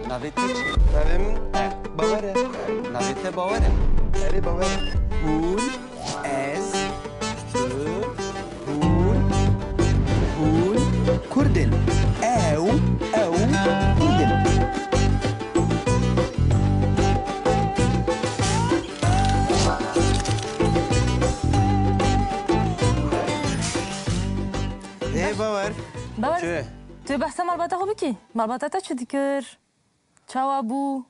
Navê te çi? Navê min Bawer e. Navê te bawer e? Erê Bawer e. Hûn, ez, tu, hûn Kurdin. Ew, Kurdin. Ê Bawer. باور Çi? تو بحث مالباتا خو بکی مالباتا تا چی دکر چاوا بو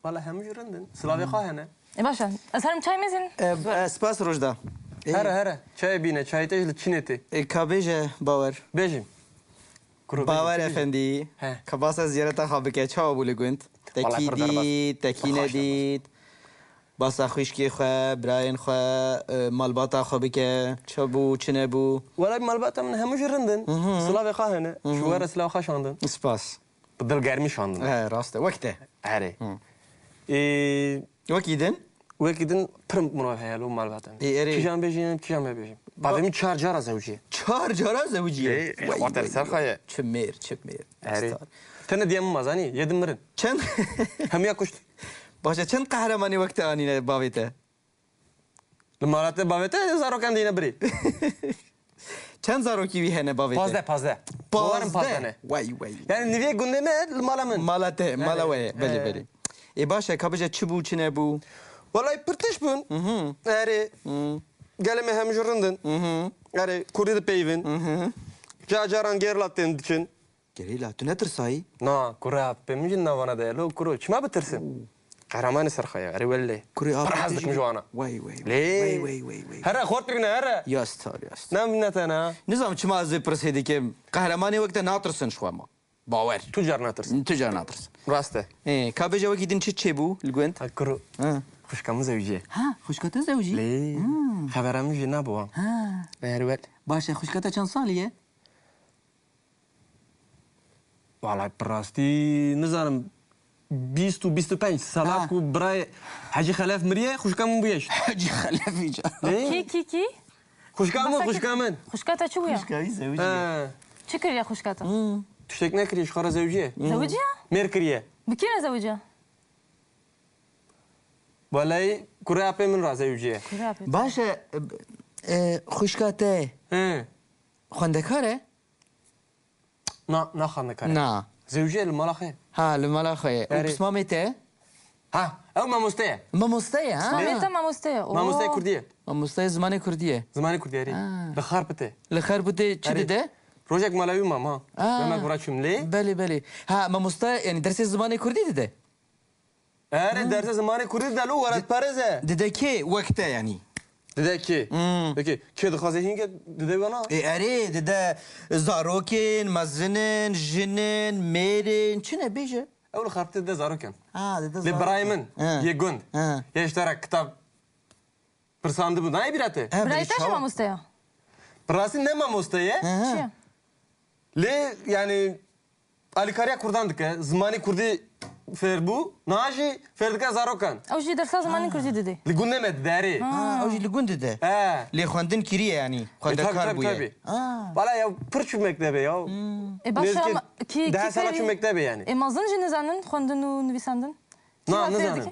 Valla hemû ji rindin. Silavê xwe hene. باشا از هرم çay mezin Spas Rojda. Here here. Çayê bîne. Çayê te ji li Çînê tê. Kabêje bawer. Bêjim. Bawer efendî. He. Kabasa ziyareta xwe bike çawa bû li gund. Tekî pir derbas. dît, tekî nedît. Basa xwîşkê xwe, birayên xwe, malbata xwe bike. Çi bû, çi nebû. Wala malbata min hemû ji rindin. Silavê xwe hene. Ji were silav xwe şandin. Spas. Bi dilgermî şandin. He rast e. Wek te. Herê. Wekî din? Wekî din pir murav heye li malbata min. Erê. Kîjan bêjim, kîjan me bêjim. Bavê min çar cara zewciye. Çar cara zewciye. Xwater ser xwe ye. Çi mêr, çi mêr. Herê. Te ne diyem min mazanî? Yedim mirin. Çend? Hemiya kuşt. Başa çend qehremanî wek te anîne bavê te? Li malatê bavê te zarokan dîne birî. Çend zarokî wî hene bavê te? Pazde. Bawerim pazde ne. Wey. Yani nivê gundê me li mala min. Mala te, mala we. Belê He. belê. Ê baş e kabêje çi bû, çi nebû? Walay pir tişt bûn. Herê. Gelê me hemû ji rindin. Herê Kurdî dipeyvin. Caran gêrla tên diçin. Gerîla tu ne tirsayî? Na, kura pê min jî navana de. Lo kuro çima bitirsin. Qehremanê ser xwe ye. Herê wellê. Kurê Pir hez dikim ji wan. Wey. Lê. Here xort bigine here. Yastar. Ne min te ne? Nizam çima ez ê pirsê dikim. Qehremanê wek te natirsin ji xwe ma. Bawer. Tu car natirsin. Tu car natirsin. Rast e. Kabêje wekî din çi çêbû li gund? Ha kuro. Xuşka min zewciye. Ha, xuşkata zewcî. Lê. Xebera min jî nebû. Ha. Herê wel. Baş e xuşkata çend salî ye? Vallahi bir rastî nizanim 20-25 sala ku birayê Hecî Xelef miriye xuşka min bûye. Hacı Xelefî ca. کی Xuşka min xuşka min. خوشکاتا چی بویا Xuşkayî zewcî. چی کریه خوشکاتا Tiştek nekiriye ji xwe re zewciye. زوجیا Mêr kiriye. بکیره زوجیا Vallahi kurê apê min ra zewciye. Baş e xuşkata xwendekar e? Naxan kare. Na. Zewciye li mala xwe. Ha, li mala xwe ye. Erê. Pismamê te? Ha, ew mamoste ye. Mamoste ye ha? مامیتا ماموسته Mamoste Kurdiye. Mamoste zimanê Kurdî ye. Zimanê Kurdî herî. Li xarpite. Li xerbûtê çi Erê. dide? Rojek mala wî mam ha. Demek gora çûm lê. Belê. Ha, mamoste yani dersê zimanê Kurdî dide? Erê derse zimanê Kurdî de lo welat parêz e. Dide kê wek te yani? Dide kê? Peki kê dixwaze hînge dide wana? Erê dide zarokên, mezinin, jinin, mêrên çi ne bêje? Ew li xarpite de zarokan. Ha, dide Lê birayê min yê gund. Ha. Yê ji te re kitap pirsandibû nayê bîra te? برای تاش ماموسته Bir rastî ne mamoste ye? چیه Lê yani alîkariya Kurdan dike. Zimanê Kurdî fêr bû. Na jî fêr dike zarokan. او جی درسا زمانی کردی دیدی Li gundê me dide herê. Ha, ew jî li gund dide. He. Lê xwendin kiriye yani. Xwendekar bûye. Valla ya pır çû mektebe ya. ای باشه کی Daha sana çû mektebe yani. ای مازن جی نزانن خوندن و نویساندن Na ne zanın?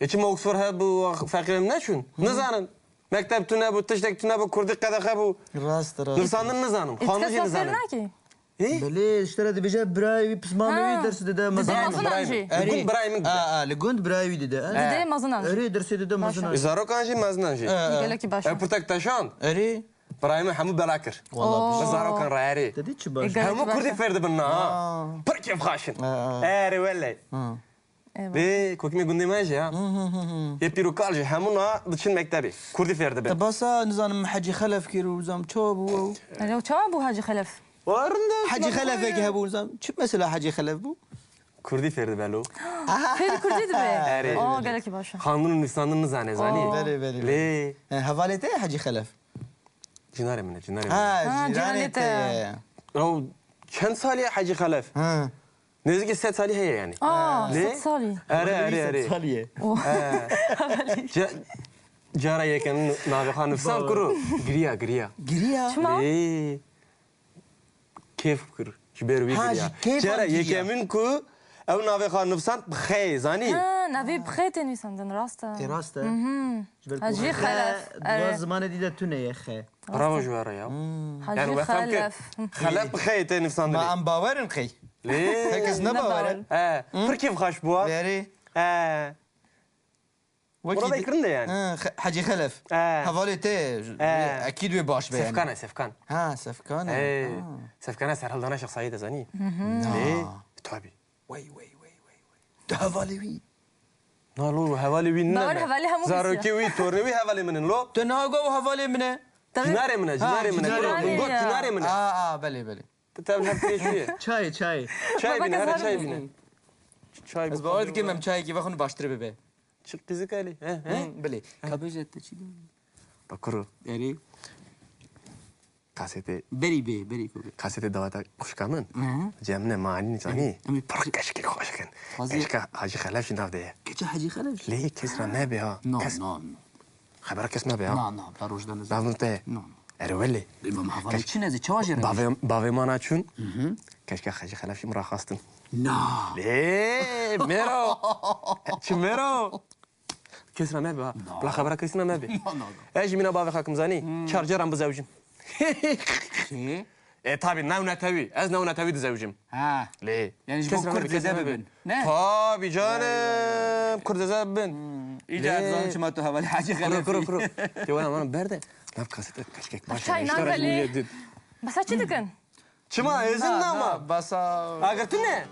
Eçim Oxford he bu fakirim ne çün? Ne zanın? Mektep tüne bu, tiştek tüne bu, Kurdi kadehe bu. Rast. Nırsandın ne zanın? Xandı jî ne اتکاس zanın? نه کی Belê işte re dibêje birayê wî pismamê wî dersi dide mezin. Mazin anjî Li gund birayê min dide. Li gund birayê wî dide. دیده مازن انجی Erê dersê dide mezin. Zarokan jî mezinan jî. گله کی باشه Ev pırtak taşan. Erê. Birayê min hemû bela kir. Vallahi Bi zarokan ra herê. dedi çi baş. Gel. Hemû Kurdî fêr dibin na ha. Pır kêf xaşin. Erê wellê. Bê kokimê gundê me jî ha. Yê pîrokal jî hemû na diçin mektebê. Kurdî fêr dibin. Basa nizanim Hacı Xelef kir û zam ço bû. لو چا بو حاجی خلف Warın da. Hacı Xelefek hebû zam. Çi mesela Hacı Xelef bû? Kurdî fêr dibe lo. فری کردی دیده Erê. آه گله کی باشه Xandın Nîsan'ın nizane zanî. Belê. Lê. Hevalete Hacı Xelef. Cinare min, cinare min. Ha, ciranete. ciranete. O çend salî Hacı Xelef? Ha. Nêzîkî sed salî heye yani. آه ليه؟ ست سالی Erê. Saliye. Cara yeken navê xwe nifsan kuru. Giriya. Giriya. Lê. Kêf kir. Ji ber wî Ha, giriya. ji kêfan Cara giriya. yekemin ku ew navê xwe nivîsand bi xeyê zanî. Navê bi xê tê nivîsandin rast e. rast e. Hacı Xelef. Duva zimanê dîde tune ye xe. Bravo ji we re ya. Hacı we xem Xelef. xelef bi xeyê tê nivîsandin. Ma em bawerin xey. Lê. Hekes nebawerin. Pir kêf xweş bûye. Verî. Burada kirin de yani. Hacı Xelef. Hevalê tê ekîd wê baş be. Sefkan e Sefkan. Ha Sefkan e. Sefkan e serhildana şexsayî de zanî. Lê. Tabii. Wey. Tu hevalê wî. Nalo hevalê wî Bawar hevalê hemû Zarokê wî tornê wî hevalê min in lo. Tu nago hevalê min e. Cinarê min e cinarê min e. Min got cinarê min e. Belê. Tev hev pêşiye. Çay. Çay bîne her çay bîne. Çay Ez bawer dikim em çayekî vexwe baştir bibe. Çık dizik Ali. Belê. Kabêje te çi? Bakuru. Erî. Kasete. Berî bê. Kasete davata kuşkamın. Cemne mani zanî. Pır keşke hoşken. Keşke Hacı Xelef jî nav de. Keçe Hacı Xelef. Lê kesra me be ha. No. Xeber kes me be ha. No. Barojdan ez. Bavun te. No. Erwelê. Imam hevalê çi neze çawa jere. Bavê mana çûn. Keşke Hacı Xelef jî min raxastin. Na. Lê mero. Çi mero. Kesra me be ha. Bla xebera kesina me be. Ez jî mina bavê xakim zanî. Çarcaran bizewjim. Çi? Tabii nevnetevi. Ez nevnetevi dizewjim. Ha. Lê. Yani ji bo Kurd deze bibin. Ne? Tabii canım. Kurd deze bibin. İyice erzanı çima tu hevalê Hacı Xelef. Kuru. Kewana bana berde. Nav kasete keşkek baş. Çay nangalê. Basa çi dikin? Çima ezin nama. Basa. Agar tu ne?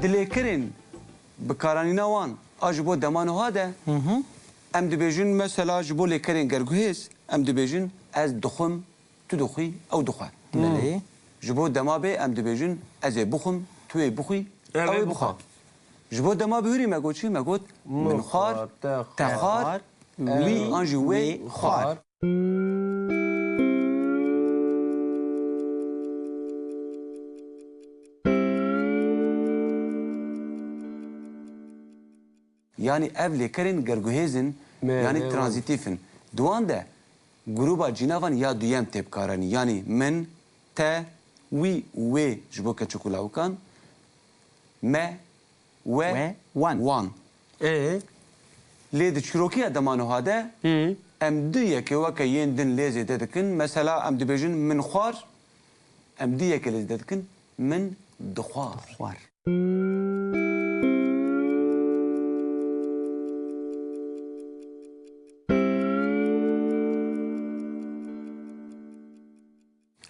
Dilêkirin bikaranîna wan a ji bo demanoha de em dibêjin mesela ji bo lêkerên gerguhêz em dibêjin ez dixwim tu dixwî ew dixwe. Belê. Ji bo demabê em dibêjin ez ê bixwim tu ê bixwî ew ê bixwe. Ji bo dema bihûrî me got çi me got min xwar te xwar wî an jî wê xwar. Yani ev lêkerên gerguhêzin yani tranzîtîfin. Duan de gruba cînavan ya duyem têpkaranî yani min, te, wî, wê ji bo keçikûlawikan, me, we, wan. Lê di çîrokiya demanoha de em du yekê weke yên din lêzê de dikin. Mesela em dibêjin min xwar, em du yekê lêzê de dikin min dixwar.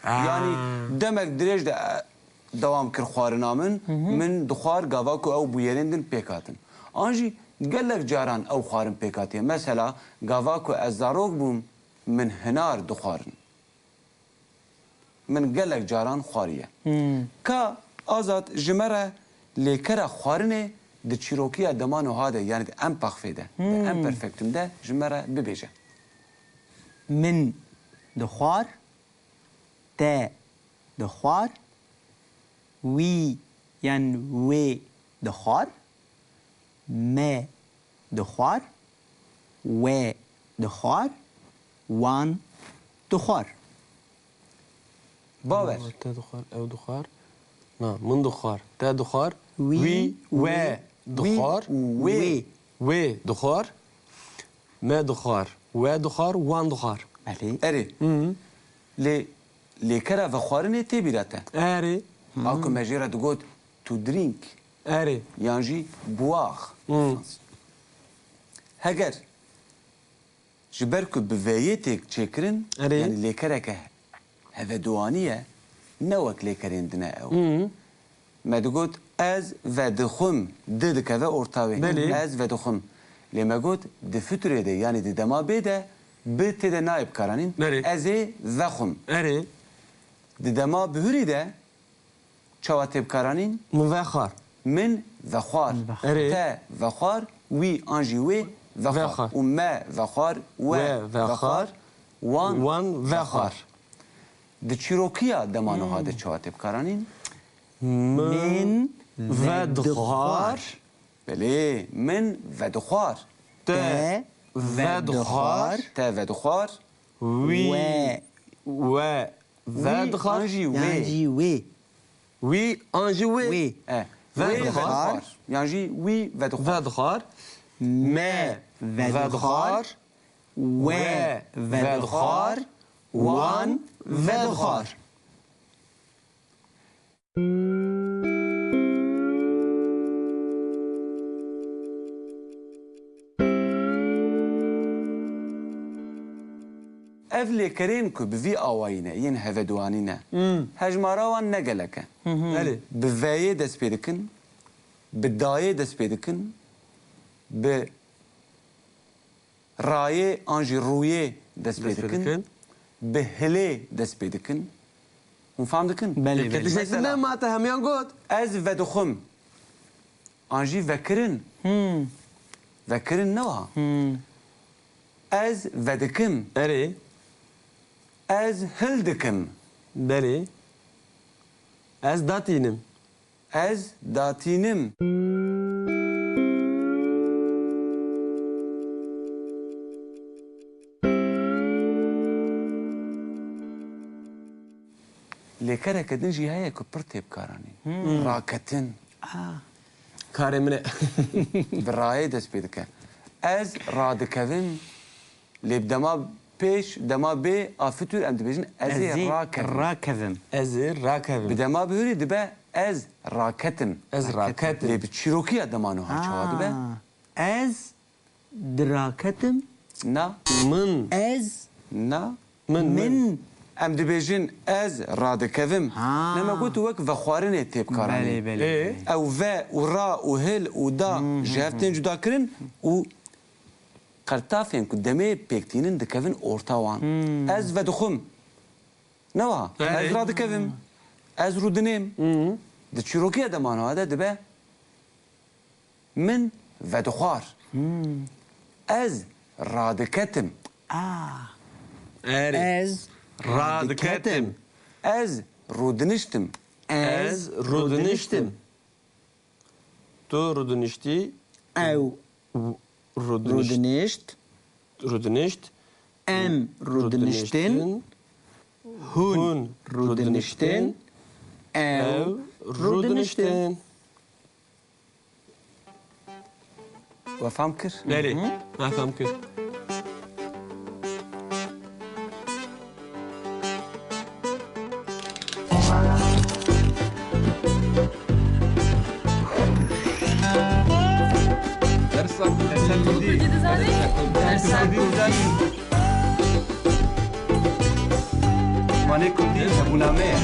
Yani demek dirêj de devam kir xwarina min dixwar gava ku ew bûyerên din pêkatin. An jî gelek caran ew xwarin pêkatiye. Mesela gava ku ez zarok bûm min hinar dixwarin. Min gelek caran xwariye. Ka azad ji me re lêkera xwarinê di çîrokiya demanoha de yani em paxfê de em perfektüm de ji me re bibêje. Min dixwar, te dixwar, wî yan wê dixwar, me dixwar, we dixwar, wan dixwar. Bawer. Te dixwar, ew dixwar. Na, min dixwar, te dixwar. Wî, we dixwar. wê. Wê dixwar. Me dixwar. We dixwar, wan dixwar. Belê. Erê. Lê lêkera vexwarinê tê bîra te. Erê. A ku me jê re digot to drink Erê. yan jî boire. Heger ji ber ku bi vêyê têk çêkirin Erê. yani lêkereke hevedûanî ye ne wek lêkerên din e ew. Me digot ez vedixwim di dikeve ortavê. Belê. Ez vedixwim. Lê me got di fiturê de yani di demabê de bi têde nayê bikaranîn. Belê. Ez ê vexwim. Erê. Di dema bihûrî de çawa têbkaranîn Min vexwar. min vexwar. Erê. Te vexwar, wî an jî wê Vexwar. vexwar. û me vexwar, we vexwar, wan Wan vexwar. Di çîrokiya demanoha de çawa têbkaranîn Min vedixwar. belê min vedixwar. Te vedixwar. Te vedixwar, Wî. We. We Ve dixwar. Anjî wê. Yani wê. Wî anjî wê. Wê. Wê dixwar. vedixwar. Yani jî wî vedixwar. Ve dixwar. Me vedixwar. We vedixwar. Wan vedixwar. Ev lêkerên ku bi vî awayî ne yên hevedwanî ne. Hejmara wan ne gelek e. Elê. Bi veyê dest pê dikin, bi dayê dest pê dikin, bi rayê an jî rûyê dest pê Dest pê dikin, dikin. bi hilê dest pê dikin. Hûn fam dikin? Belê Ketî belê. şeklinde ma te hemiyan got. Ez vedixwim. An jî vekirin. Vekirin ne wa? Ez vedikim. Erê. Ez hil dikim. Belê. Ez datînim. Ez datînim. Lêkereke din jî heye ku pir têpkaranî. Raketin. Karê min e. Bi rayê dest pê dike. Ez radikevim. Lê dema pêş, dema bê a fitur em dibêjin ez ê Ez rakevim. rakevim. Ez ê Bi rakevim. dema bi hûrê dibe ez raketim. Ez raketim. Lê bi çîrokiya dema niha çawa dibe. Ez draketim. Na, Min. Ez na. min. Em dibêjin ez radikevim. Ha. Nema got wek vexwarinê têpkaranî. Belê belê. Ew ve û ra û hil û da ji hev tên cuda kirin û qertafên ku demê pêktînin dikevin orta wan. Ez vedixwim. Ne wa? Belê. Ez radikevim. Ez rûdinêm. Di çîrokiya demana de dibe min vedixwar. Ez radiketim. Erê. Ez Radiketim. Ez rûdiniştim. Ez rûdiniştim. Tu rûdiniştî. ew Rûdinişt. rûdinişt. Rûdinişt. Em rûdiniştin. Hûn rûdiniştin. Ew rûdiniştin. We fam kir? Belê. Ma fem kir. Mane kurdî hebûname ye.